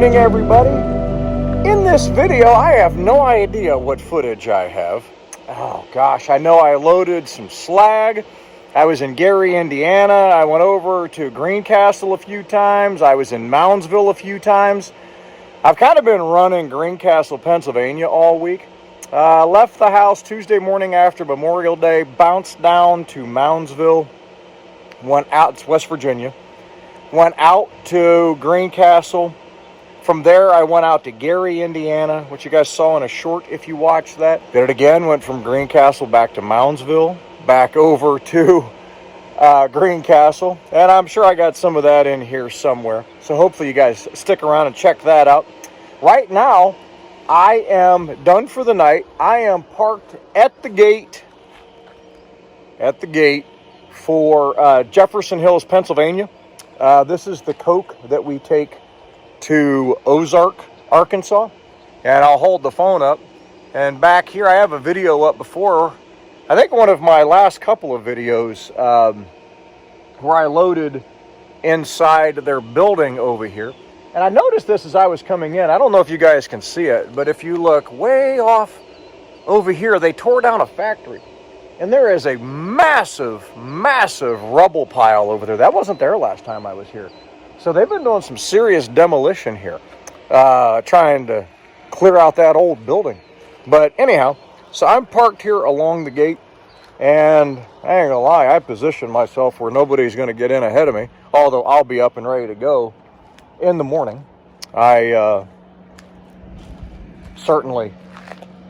evening, everybody. In this video, I have no idea what footage I have. Oh gosh, I know I loaded some slag. I was in Gary, Indiana. I went over to Greencastle a few times. I was in Moundsville a few times. I've kind of been running Greencastle, Pennsylvania all week. Left the house Tuesday morning after Memorial Day, bounced down to Moundsville, went out to West Virginia, went out to Greencastle. From there, I went out to Gary, Indiana, which you guys saw in a short if you watched that. Did it again, went from Greencastle back to Moundsville, back over to Greencastle. And I'm sure I got some of that in here somewhere. So hopefully you guys stick around and check that out. Right now, I am done for the night. I am parked at the gate for Jefferson Hills, Pennsylvania. This is the Coke that we take to Ozark, Arkansas. And I'll hold the phone up. And back here, I have a video up before. I think one of my last couple of videos where I loaded inside their building over here. And I noticed this as I was coming in. I don't know if you guys can see it, but if you look way off over here, they tore down a factory. And there is a massive, massive rubble pile over there. That wasn't there last time I was here. So they've been doing some serious demolition here, trying to clear out that old building. But anyhow, so I'm parked here along the gate, and I ain't gonna lie, I positioned myself where nobody's gonna get in ahead of me, although I'll be up and ready to go in the morning. I certainly,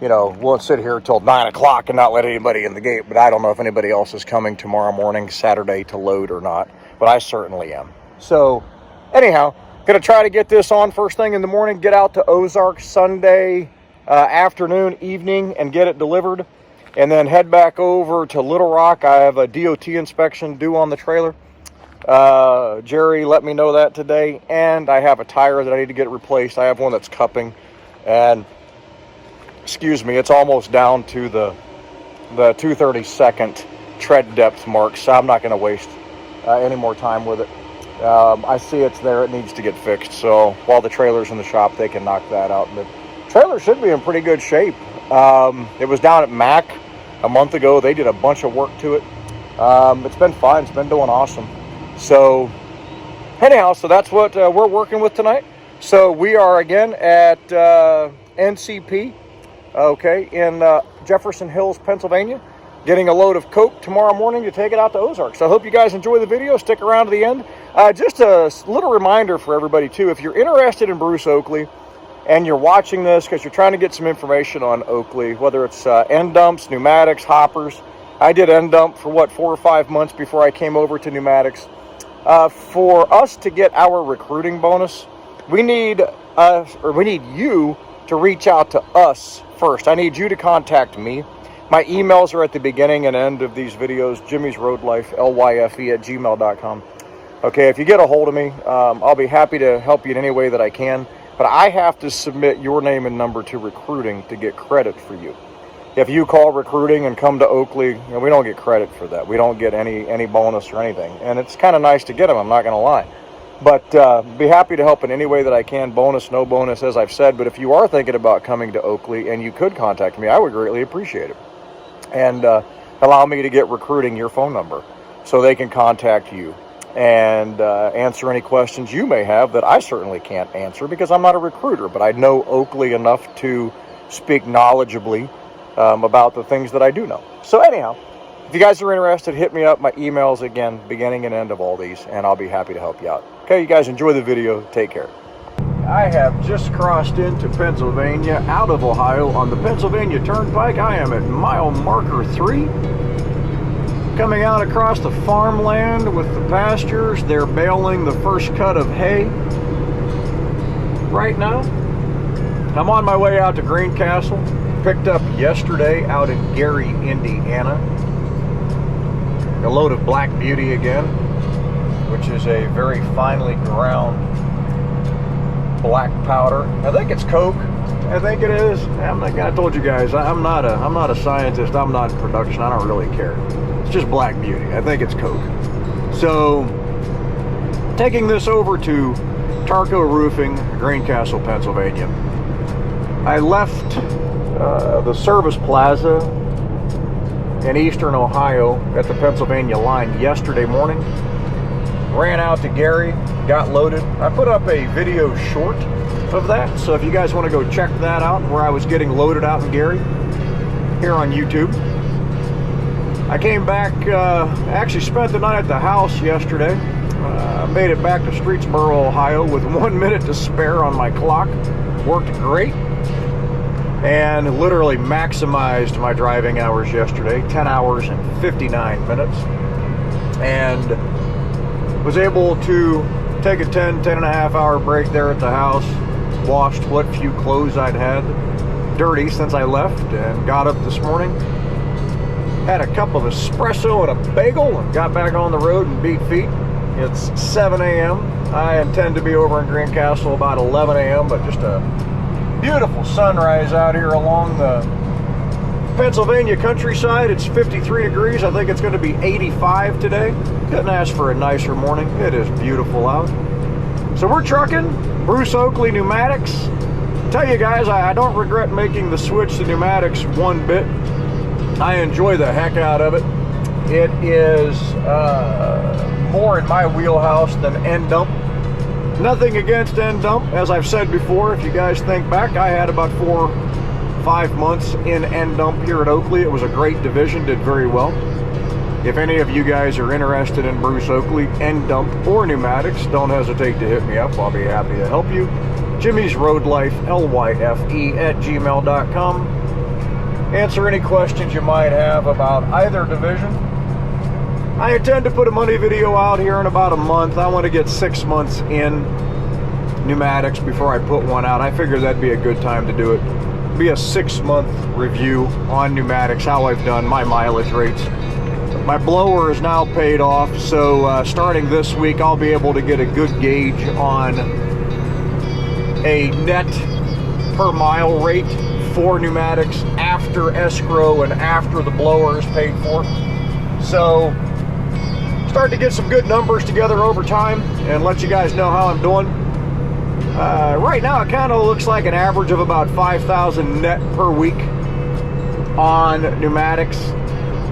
won't sit here till 9 o'clock and not let anybody in the gate, but I don't know if anybody else is coming tomorrow morning, Saturday, to load or not, but I certainly am. So anyhow, going to try to get this on first thing in the morning, get out to Ozark Sunday afternoon, evening, and get it delivered, and then head back over to Little Rock. I have a DOT inspection due on the trailer. Jerry let me know that today, and I have a tire that I need to get replaced. I have one that's cupping, and it's almost down to the 232nd tread depth mark, so I'm not going to waste any more time with it. I see it's there. It needs to get fixed. So while the trailer's in the shop, they can knock that out. The trailer should be in pretty good shape. It was down at Mac a month ago. They did a bunch of work to it. It's been fine. It's been doing awesome. So anyhow, so that's what we're working with tonight. So we are again at NCP, in Jefferson Hills, Pennsylvania, getting a load of Coke tomorrow morning to take it out to Ozark. So I hope you guys enjoy the video. Stick around to the end. Just a little reminder for everybody, too. If you're interested in Bruce Oakley and you're watching this because you're trying to get some information on Oakley, whether it's end dumps, pneumatics, hoppers. I did end dump for, 4 or 5 months before I came over to pneumatics. For us to get our recruiting bonus, we need you to reach out to us first. I need you to contact me. My emails are at the beginning and end of these videos, Jimmy's Road Life, lyfe@gmail.com. Okay, if you get a hold of me, I'll be happy to help you in any way that I can, but I have to submit your name and number to recruiting to get credit for you. If you call recruiting and come to Oakley, we don't get credit for that. We don't get any bonus or anything, and it's kind of nice to get them, I'm not going to lie. But be happy to help in any way that I can, bonus, no bonus, as I've said. But if you are thinking about coming to Oakley and you could contact me, I would greatly appreciate it. And allow me to get recruiting your phone number so they can contact you and answer any questions you may have that I certainly can't answer because I'm not a recruiter, but I know Oakley enough to speak knowledgeably about the things that I do know. So anyhow, if you guys are interested, hit me up. My emails, again, beginning and end of all these, and I'll be happy to help you out. Okay, you guys enjoy the video. Take care. I have just crossed into Pennsylvania, out of Ohio, on the Pennsylvania Turnpike. I am at mile marker 3. Coming out across the farmland with the pastures. They're baling the first cut of hay right now. I'm on my way out to Greencastle. Picked up yesterday out in Gary, Indiana, a load of Black Beauty again, which is a very finely ground black powder. I think it's Coke. I think it is. I told you guys, I'm not a scientist. I'm not in production. I don't really care. It's just Black Beauty. I think it's Coke. So taking this over to Tarco Roofing, Greencastle, Pennsylvania. I left the service plaza in eastern Ohio at the Pennsylvania line yesterday morning. Ran out to Gary, got loaded. I put up a video short of that, so if you guys want to go check that out, where I was getting loaded out in Gary, here on YouTube. I came back, actually spent the night at the house yesterday. Made it back to Streetsboro, Ohio with 1 minute to spare on my clock. Worked great. And literally maximized my driving hours yesterday, 10 hours and 59 minutes. And was able to take a 10 and a half hour break there at the house. Washed what few clothes I'd had dirty since I left, and got up this morning. Had a cup of espresso and a bagel and got back on the road and beat feet. It's 7 a.m. I intend to be over in Greencastle about 11 a.m., but just a beautiful sunrise out here along the Pennsylvania countryside. It's 53 degrees. I think it's going to be 85 today. Couldn't ask for a nicer morning. It is beautiful out. So we're trucking. Bruce Oakley Pneumatics. Tell you guys, I don't regret making the switch to pneumatics one bit. I enjoy the heck out of it. It is more in my wheelhouse than end dump. Nothing against end dump. As I've said before, if you guys think back, I had about 4-5 months in end dump here at Oakley. It was a great division, did very well. If any of you guys are interested in Bruce Oakley, end dump, or pneumatics, don't hesitate to hit me up. I'll be happy to help you. Jimmy's Road Life, LYFE @gmail.com. Answer any questions you might have about either division. I intend to put a money video out here in about a month. I want to get 6 months in pneumatics before I put one out. I figured that'd be a good time to do it. Be a 6-month review on pneumatics, how I've done, my mileage rates. My blower is now paid off, so starting this week I'll be able to get a good gauge on a net per mile rate for pneumatics after escrow and after the blower is paid for. So start to get some good numbers together over time and let you guys know how I'm doing. Right now it kind of looks like an average of about 5,000 net per week on pneumatics,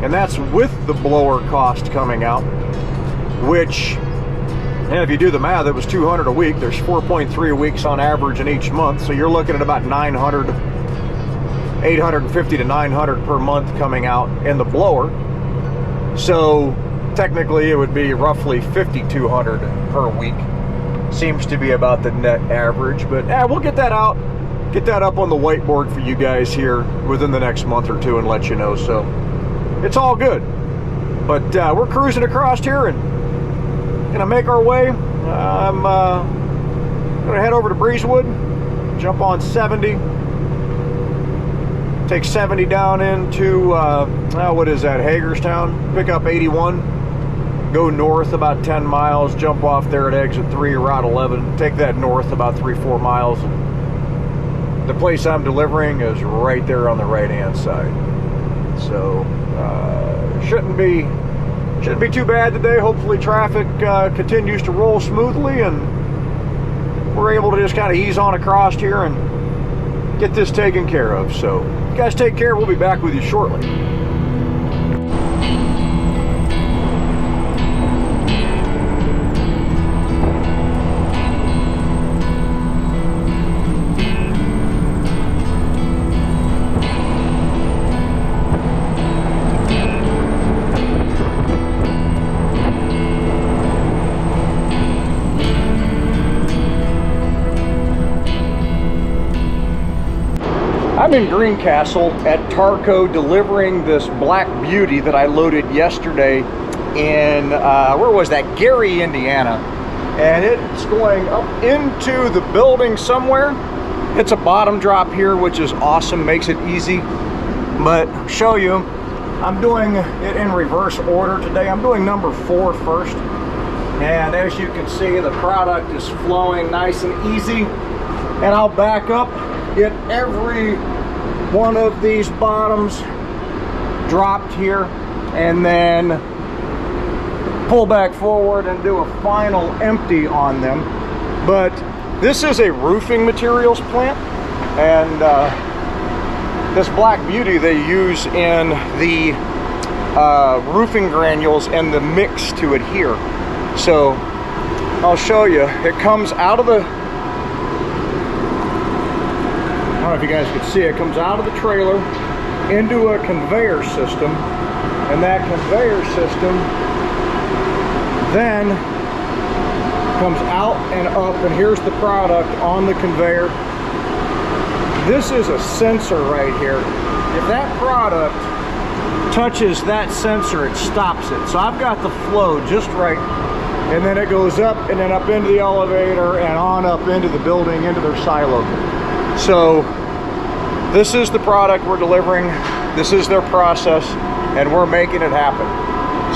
and that's with the blower cost coming out, which, and if you do the math, it was 200 a week. There's 4.3 weeks on average in each month, so you're looking at about 850 to 900 per month coming out in the blower. So technically it would be roughly 5,200 per week. Seems to be about the net average, but we'll get that out, get that up on the whiteboard for you guys here within the next month or two and let you know. So it's all good. But we're cruising across here and gonna make our way. I'm gonna head over to Breezewood, jump on 70, take 70 down into what is that, Hagerstown, pick up 81, go north about 10 miles, jump off there at exit 3, Route 11, take that north about 3-4 miles, and the place I'm delivering is right there on the right hand side. So shouldn't be too bad today. Hopefully traffic continues to roll smoothly and we're able to just kind of ease on across here and get this taken care of. So you guys take care. We'll be back with you shortly. I'm in Greencastle at Tarco delivering this Black Beauty that I loaded yesterday in, where was that? Gary, Indiana. And it's going up into the building somewhere. It's a bottom drop here, which is awesome, makes it easy. But I'll show you, I'm doing it in reverse order today. I'm doing number 4 first. And as you can see, the product is flowing nice and easy. And I'll back up, get every one of these bottoms dropped here, and then pull back forward and do a final empty on them. But this is a roofing materials plant, and this Black Beauty they use in the roofing granules and the mix to adhere. So I'll show you. It comes out of the, I don't know if you guys can see, it comes out of the trailer into a conveyor system, and that conveyor system then comes out and up, and here's the product on the conveyor. This is a sensor right here. If that product touches that sensor, it stops it. So I've got the flow just right, and then it goes up and then up into the elevator and on up into the building, into their silo. So this is the product we're delivering. This is their process, and we're making it happen.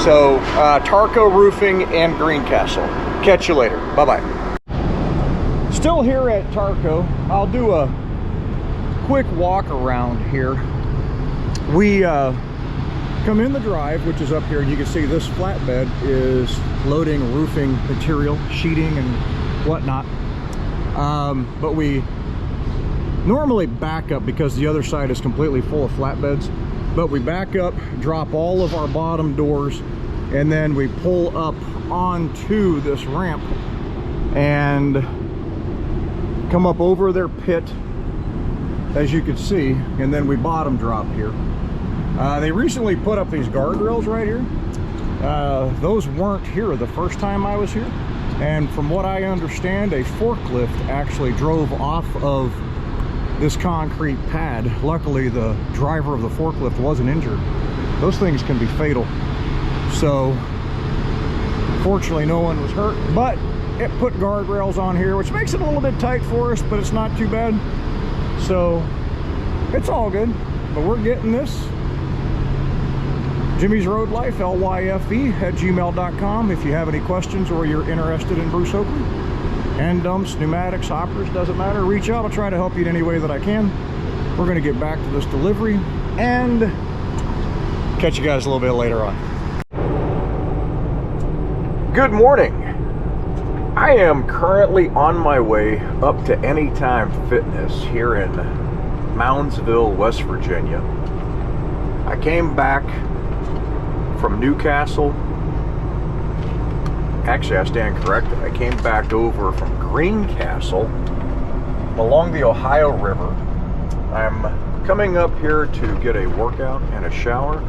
So Tarco Roofing and Greencastle. Catch you later. Bye-bye. Still here at Tarco. I'll do a quick walk around here. We come in the drive, which is up here, and you can see this flatbed is loading roofing material, sheeting and whatnot. But we normally back up because the other side is completely full of flatbeds. But we back up, drop all of our bottom doors, and then we pull up onto this ramp and come up over their pit, as you can see, and then we bottom drop here. They recently put up these guardrails right here. Those weren't here the first time I was here, and from what I understand, a forklift actually drove off of this concrete pad. Luckily, the driver of the forklift wasn't injured. Those things can be fatal. So fortunately no one was hurt, but it put guardrails on here, which makes it a little bit tight for us, but it's not too bad. So it's all good, but we're getting this. Jimmy's Road Life, LYFE@gmail.com, if you have any questions or you're interested in Bruce Oakley. Hand dumps, pneumatics, hoppers, doesn't matter. Reach out. I'll try to help you in any way that I can. We're going to get back to this delivery and catch you guys a little bit later on. Good morning. I am currently on my way up to Anytime Fitness here in Moundsville, West Virginia. I came back from Newcastle. Actually, I stand corrected. I came back over from Greencastle along the Ohio River. I'm coming up here to get a workout and a shower.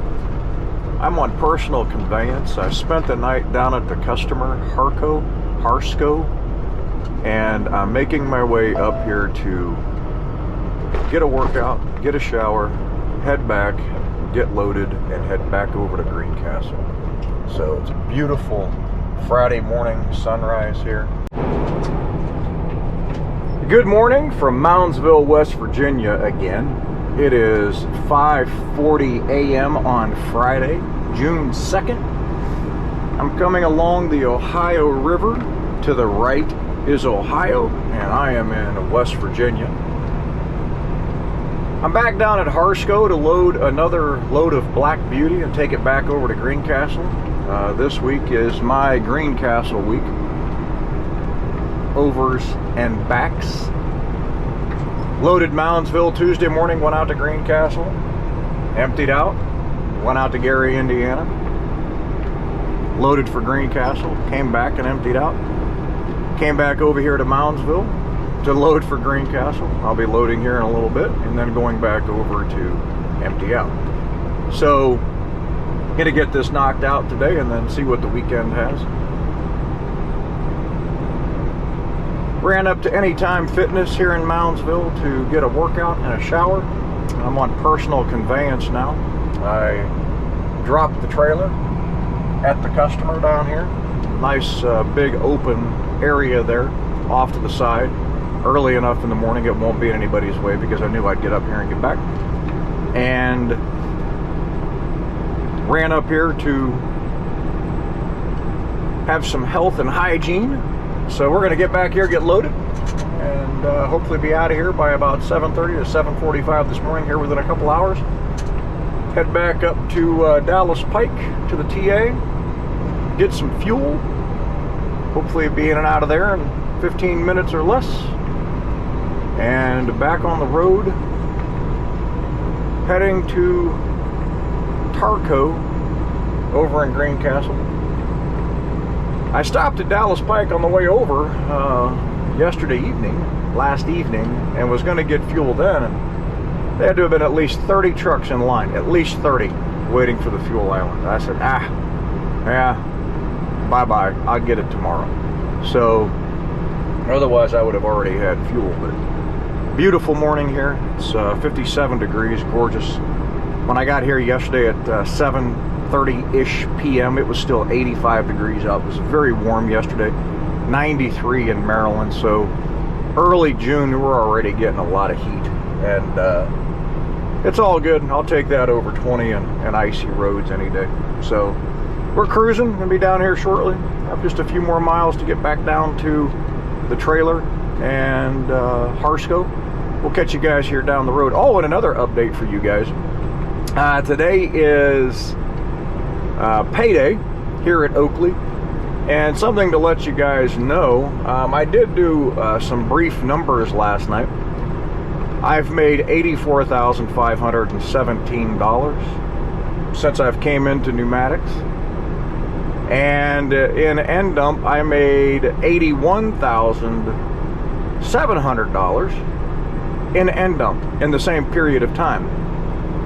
I'm on personal conveyance. I spent the night down at the customer, Harsco, and I'm making my way up here to get a workout, get a shower, head back, get loaded, and head back over to Greencastle. So it's a beautiful Friday morning sunrise here. Good morning from Moundsville, West Virginia again. It is 5:40 a.m. on Friday, June 2nd. I'm coming along the Ohio River. To the right is Ohio, and I am in West Virginia. I'm back down at Harsco to load another load of Black Beauty and take it back over to Greencastle. This week is my Greencastle week. Overs and backs. Loaded Moundsville Tuesday morning, went out to Greencastle, emptied out, went out to Gary, Indiana, loaded for Greencastle, came back and emptied out, came back over here to Moundsville to load for Greencastle. I'll be loading here in a little bit and then going back over to empty out. So, gonna get this knocked out today and then see what the weekend has. Ran up to Anytime Fitness here in Moundsville to get a workout and a shower. I'm on personal conveyance now. I dropped the trailer at the customer down here. Nice big open area there off to the side. Early enough in the morning it won't be in anybody's way because I knew I'd get up here and get back. And ran up here to have some health and hygiene. So we're going to get back here, get loaded, and hopefully be out of here by about 7:30 to 7:45 this morning, here within a couple hours. Head back up to Dallas Pike to the TA, get some fuel, hopefully be in and out of there in 15 minutes or less, and back on the road, heading to Tarco over in Greencastle. I stopped at Dallas Pike on the way over last evening, and was going to get fuel then, and there had to have been at least 30 trucks in line, at least 30, waiting for the fuel island. I said, yeah, bye-bye, I'll get it tomorrow. So, otherwise I would have already had fuel. But beautiful morning here. It's 57 degrees, gorgeous. When I got here yesterday at 7:30-ish p.m., it was still 85 degrees out. It was very warm yesterday, 93 in Maryland, so early June, we're already getting a lot of heat, and it's all good. I'll take that over 20 and icy roads any day. So we're cruising, gonna be down here shortly. Have just a few more miles to get back down to the trailer and Harsco. We'll catch you guys here down the road. Oh, and another update for you guys. Today is payday here at Oakley, and something to let you guys know. I did do some brief numbers last night. I've made $84,517 since I've came into pneumatics, and in end dump I made $81,700 in end dump in the same period of time.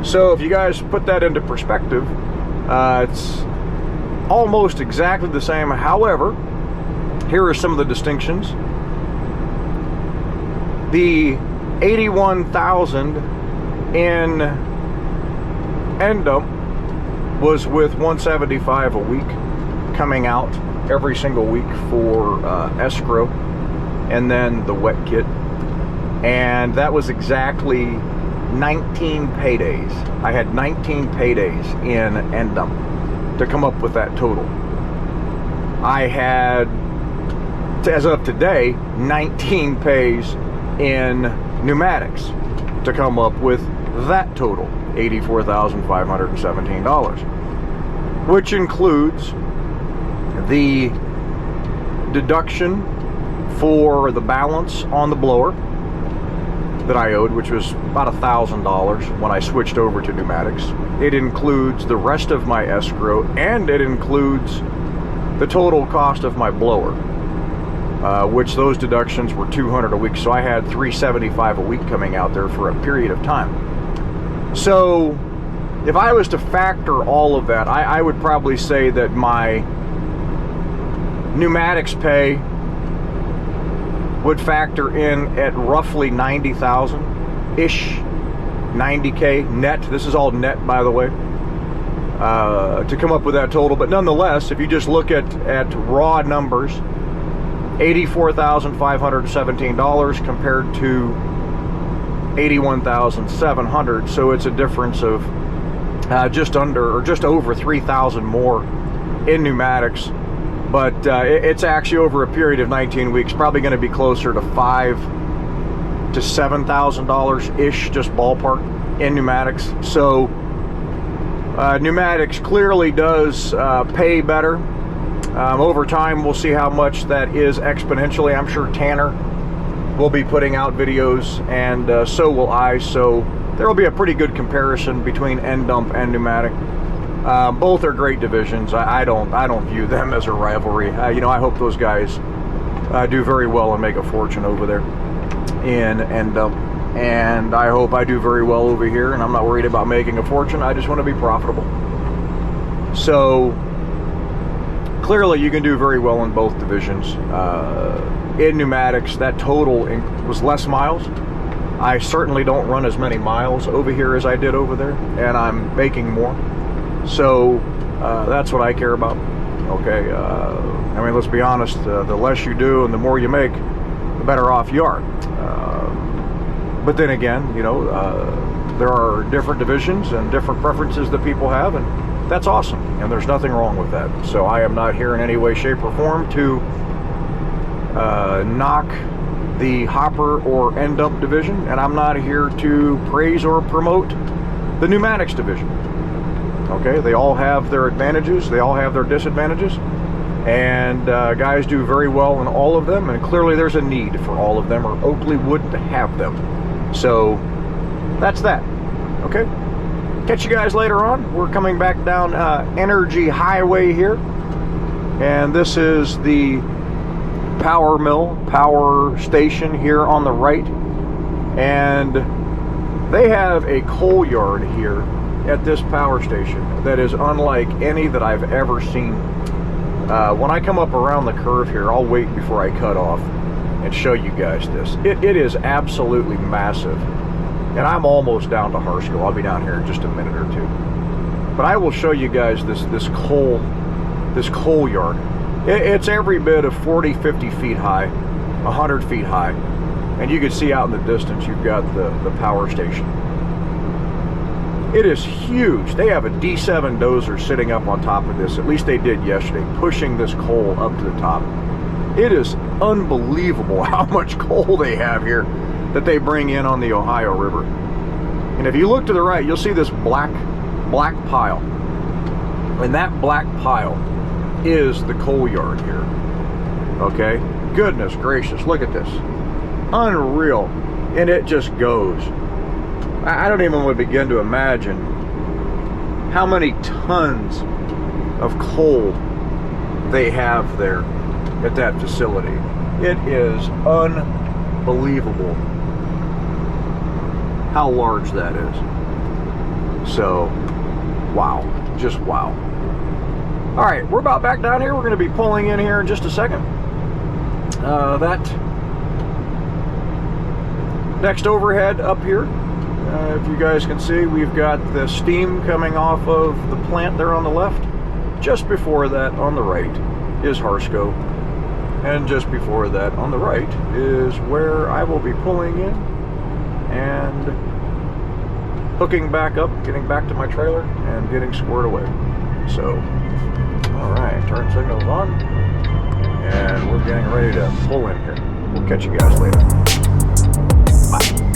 So if you guys put that into perspective, it's almost exactly the same. However, here are some of the distinctions. The 81,000 in end dump was with 175 a week coming out every single week for escrow and then the wet kit, and that was exactly 19 paydays. I had 19 paydays in end dump to come up with that total. I had, as of today, 19 pays in pneumatics to come up with that total, $84,517, which includes the deduction for the balance on the blower that I owed, which was about $1,000 when I switched over to pneumatics. It includes the rest of my escrow, and it includes the total cost of my blower, which those deductions were $200 a week. So I had $375 a week coming out there for a period of time. So if I was to factor all of that, I would probably say that my pneumatics pay would factor in at roughly 90,000-ish, 90K net. This is all net, by the way, to come up with that total. But nonetheless, if you just look at raw numbers, $84,517 compared to $81,700, so it's a difference of just under or just over 3,000 more in pneumatics. But it's actually over a period of 19 weeks, probably going to be closer to $5,000 to $7,000 ish, just ballpark, in pneumatics. So pneumatics clearly does pay better. Over time, we'll see how much that is exponentially. I'm sure Tanner will be putting out videos, and so will I. So there will be a pretty good comparison between end dump and pneumatic. Both are great divisions. I don't view them as a rivalry. You know, I hope those guys do very well and make a fortune over there in end dump, and I hope I do very well over here. And I'm not worried about making a fortune. I just want to be profitable. So clearly, you can do very well in both divisions. In pneumatics, that total was less miles. I certainly don't run as many miles over here as I did over there, and I'm making more. So that's what I care about. Okay, I mean, let's be honest, the less you do and the more you make, the better off you are. But then again, you know, there are different divisions and different preferences that people have, and that's awesome, and there's nothing wrong with that. So I am not here in any way, shape, or form to knock the hopper or end dump division, and I'm not here to praise or promote the pneumatics division. Okay, they all have their advantages, they all have their disadvantages, And guys do very well in all of them, and clearly there's a need for all of them, or Oakley wouldn't have them. So that's that. Okay, catch you guys later on. We're coming back down Energy Highway here, and this is the power station here on the right, and they have a coal yard here at this power station that is unlike any that I've ever seen. When I come up around the curve here, I'll wait before I cut off and show you guys this. It is absolutely massive, and I'm almost down to Harsco. I'll be down here in just a minute or two, but I will show you guys this coal yard. It's every bit of 40-50 feet high, 100 feet high, and you can see out in the distance you've got the power station. It is huge. They have a D7 dozer sitting up on top of this, at least they did yesterday, pushing this coal up to the top. It is unbelievable how much coal they have here that they bring in on the Ohio River. And if you look to the right, you'll see this black pile, and that black pile is the coal yard here. Okay, goodness gracious, look at this. Unreal. And it just goes. I don't even want to begin to imagine how many tons of coal they have there at that facility. It is unbelievable how large that is. So, wow, just wow. All right, we're about back down here. We're going to be pulling in here in just a second. That next overhead up here, if you guys can see, we've got the steam coming off of the plant there on the left. Just before that, on the right, is Harsco. And just before that, on the right, is where I will be pulling in and hooking back up, getting back to my trailer, and getting squared away. So, all right, turn signals on, and we're getting ready to pull in here. We'll catch you guys later. Bye.